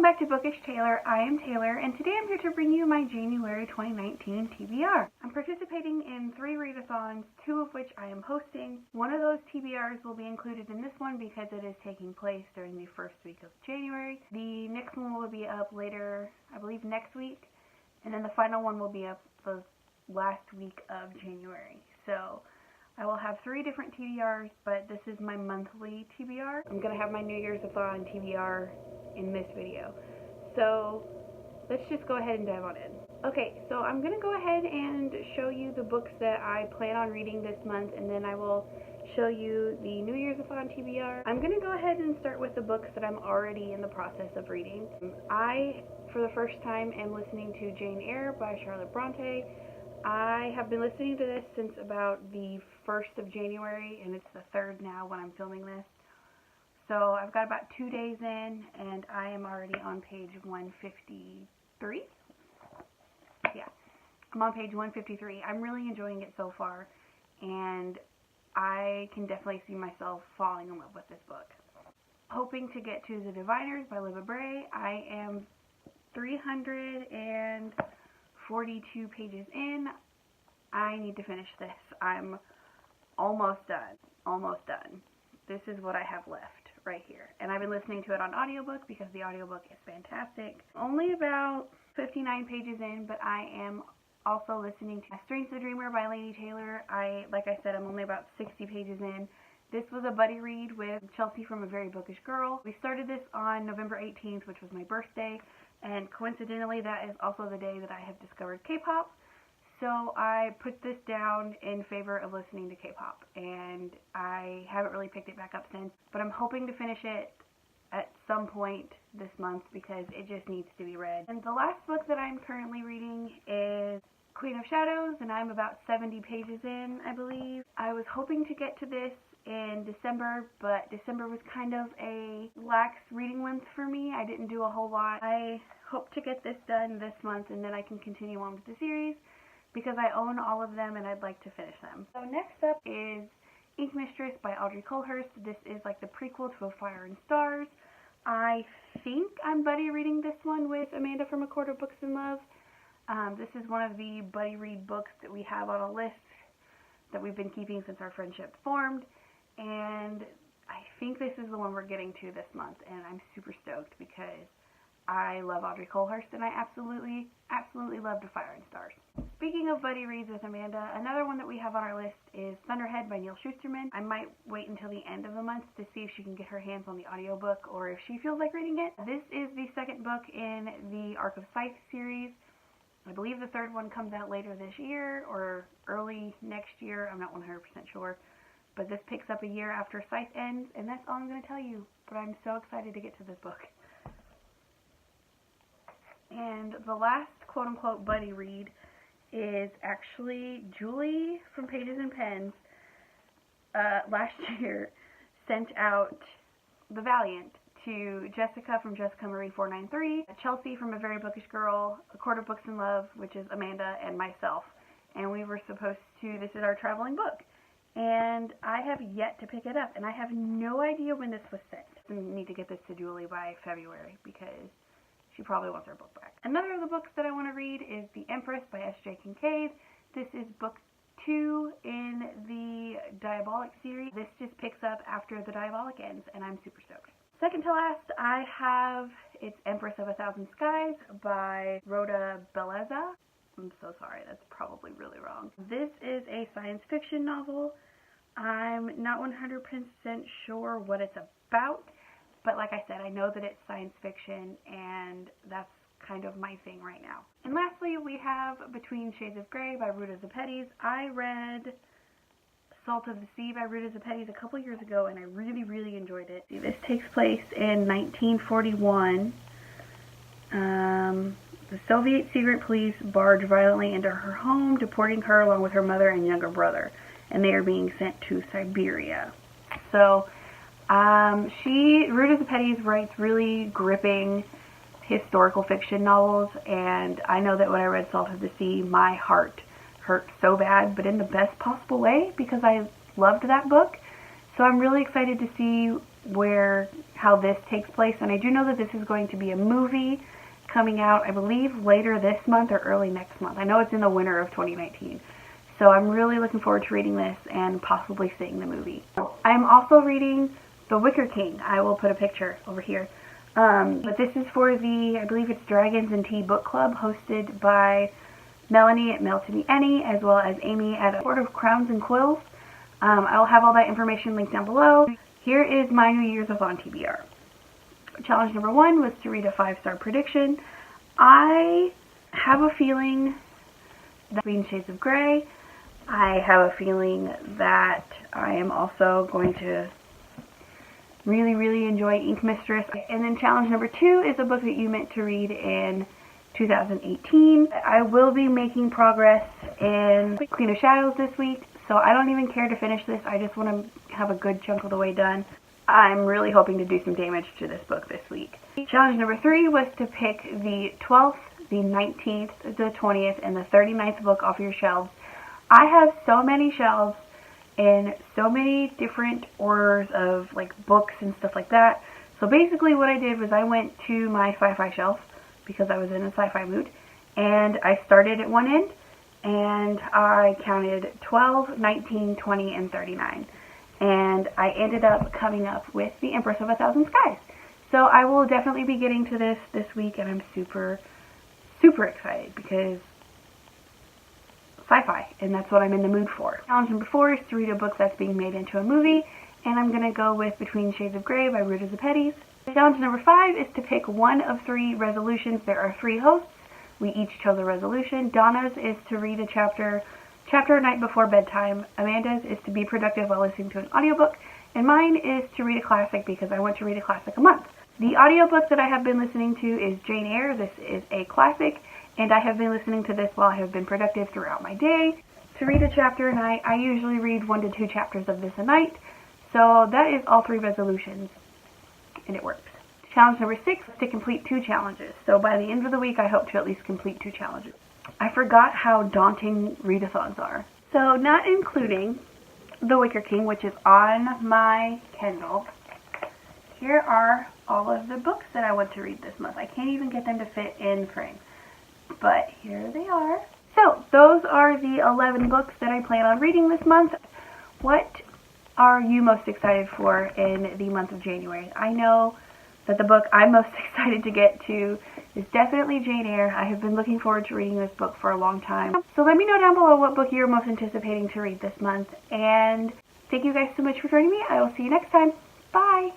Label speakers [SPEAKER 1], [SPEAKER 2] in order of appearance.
[SPEAKER 1] Welcome back to Bookish.Taylor. I am Taylor, and today I'm here to bring you my January 2019 TBR. I'm participating in 3 readathons, 2 of which I am hosting. One of those TBRs will be included in this one because it is taking place during the first week of January. The next one will be up later, I believe next week, and then the final one will be up the last week of January. So I will have 3 different TBRs, but this is my monthly TBR. I'm going to have my New Year's-a-thon TBR in this video. So let's just go ahead and dive on in. Okay, so I'm going to go ahead and show you the books that I plan on reading this month, and then I will show you the New Year's-a-thon TBR. I'm going to go ahead and start with the books that I'm already in the process of reading. I, for the first time, am listening to Jane Eyre by Charlotte Bronte. I have been listening to this since about the 1st of January, and it's the 3rd now when I'm filming this. So I've got about 2 days in, and I am already on page 153. Yeah, I'm on page 153. I'm really enjoying it so far, and I can definitely see myself falling in love with this book. Hoping to get to The Diviners by Libba Bray. I am 342 pages in. I need to finish this. I'm almost done. Almost done. This is what I have left right here. And I've been listening to it on audiobook because the audiobook is fantastic. Only about 59 pages in, but I am also listening to Strange the Dreamer by Melany Taylor. Like I said, I'm only about 60 pages in. This was a buddy read with Chelsea from A Very Bookish Girl. We started this on November 18th, which was my birthday, and coincidentally that is also the day that I have discovered K-pop. So I put this down in favor of listening to K-pop, and I haven't really picked it back up since, but I'm hoping to finish it at some point this month because it just needs to be read. And the last book that I'm currently reading is Queen of Shadows, and I'm about 70 pages in, I believe. I was hoping to get to this in December, but December was kind of a lax reading month for me. I didn't do a whole lot. I hope to get this done this month, and then I can continue on with the series, because I own all of them and I'd like to finish them. So next up is Ink Mistress by Audrey Coulthurst. This is like the prequel to A Fire and Stars. I think I'm buddy reading this one with Amanda from A Court of Books and Love. This is one of the buddy read books that we have on a list that we've been keeping since our friendship formed, and I think this is the one we're getting to this month, and I'm super stoked because I love Audrey Coulthurst, and I absolutely loved A Fire and Stars. Speaking of buddy reads with Amanda, another one that we have on our list is Thunderhead by Neil Shusterman. I might wait until the end of the month to see if she can get her hands on the audiobook or if she feels like reading it. This is the 2nd book in the Arc of Scythe series. I believe the 3rd one comes out later this year or early next year. I'm not 100% sure. But this picks up a year after Scythe ends, and that's all I'm going to tell you. But I'm so excited to get to this book. And the last quote-unquote buddy read is actually Julie from Pages and Pens last year sent out The Valiant to Jessica from Jessica Marie 493, Chelsea from A Very Bookish Girl, A Court of Books and Love, which is Amanda, and myself. And we were supposed to, this is our traveling book. And I have yet to pick it up, and I have no idea when this was sent. I need to get this to Julie by February because she probably wants her book back. Another of the books that I want to read is The Empress by S.J. Kincaid. This is book 2 in the Diabolic series. This just picks up after the Diabolic ends, and I'm super stoked. Second to last, I have It's Empress of a Thousand Skies by Rhoda Bellezza. I'm so sorry, that's probably really wrong. This is a science fiction novel. I'm not 100% sure what it's about, but like I said, I know that it's science fiction, and that's kind of my thing right now. And lastly, we have Between Shades of Grey by Ruta Zepedes. I read Salt of the Sea by Ruta Zepedes a couple years ago, and I really enjoyed it. This takes place in 1941. The Soviet secret police barge violently into her home, deporting her along with her mother and younger brother, and they are being sent to Siberia. So, Ruta Zepedes writes really gripping historical fiction novels, and I know that when I read Salt of the Sea, my heart hurt so bad, but in the best possible way, because I loved that book. So I'm really excited to see how this takes place, and I do know that this is going to be a movie coming out, I believe, later this month or early next month. I know it's in the winter of 2019. So I'm really looking forward to reading this and possibly seeing the movie. I'm also reading The Wicker King. I will put a picture over here. But this is for the, I believe it's Dragons and Tea Book Club, hosted by Melany at Melany, as well as Amy at Court of Crowns and Quills. I'll have all that information linked down below. Here is my New Year's-a-thon TBR. Challenge number 1 was to read a 5-star prediction. I have a feeling that Between Shades of Grey. I have a feeling that I am also going to really, really enjoy Ink Mistress. And then challenge number 2 is a book that you meant to read in 2018. I will be making progress in Queen of Shadows this week, so I don't even care to finish this. I just want to have a good chunk of the way done. I'm really hoping to do some damage to this book this week. Challenge number 3 was to pick the 12th, the 19th, the 20th, and the 39th book off your shelves. I have so many shelves in so many different orders of like books and stuff like that. So basically what I did was I went to my sci-fi shelf because I was in a sci-fi mood, and I started at one end and I counted 12, 19, 20, and 39. And I ended up coming up with The Empress of a Thousand Skies. So I will definitely be getting to this week, and I'm super, super excited because sci-fi, and that's what I'm in the mood for. Challenge number 4 is to read a book that's being made into a movie, and I'm going to go with Between Shades of Grey by Ruta Zepedis. Challenge number 5 is to pick one of 3 resolutions. There are 3 hosts. We each chose a resolution. Donna's is to read a chapter a night before bedtime. Amanda's is to be productive while listening to an audiobook. And mine is to read a classic because I want to read a classic a month. The audiobook that I have been listening to is Jane Eyre. This is a classic, and I have been listening to this while I have been productive throughout my day. To read a chapter a night, I usually read 1 to 2 chapters of this a night. So that is all 3 resolutions, and it works. Challenge number 6 is to complete 2 challenges. So by the end of the week, I hope to at least complete 2 challenges. I forgot how daunting readathons are. So not including The Wicker King, which is on my Kindle, here are all of the books that I want to read this month. I can't even get them to fit in frame, but here they are. So those are the 11 books that I plan on reading this month. What are you most excited for in the month of January? I know that the book I'm most excited to get to is definitely Jane Eyre. I have been looking forward to reading this book for a long time. So let me know down below what book you're most anticipating to read this month. And thank you guys so much for joining me. I will see you next time. Bye!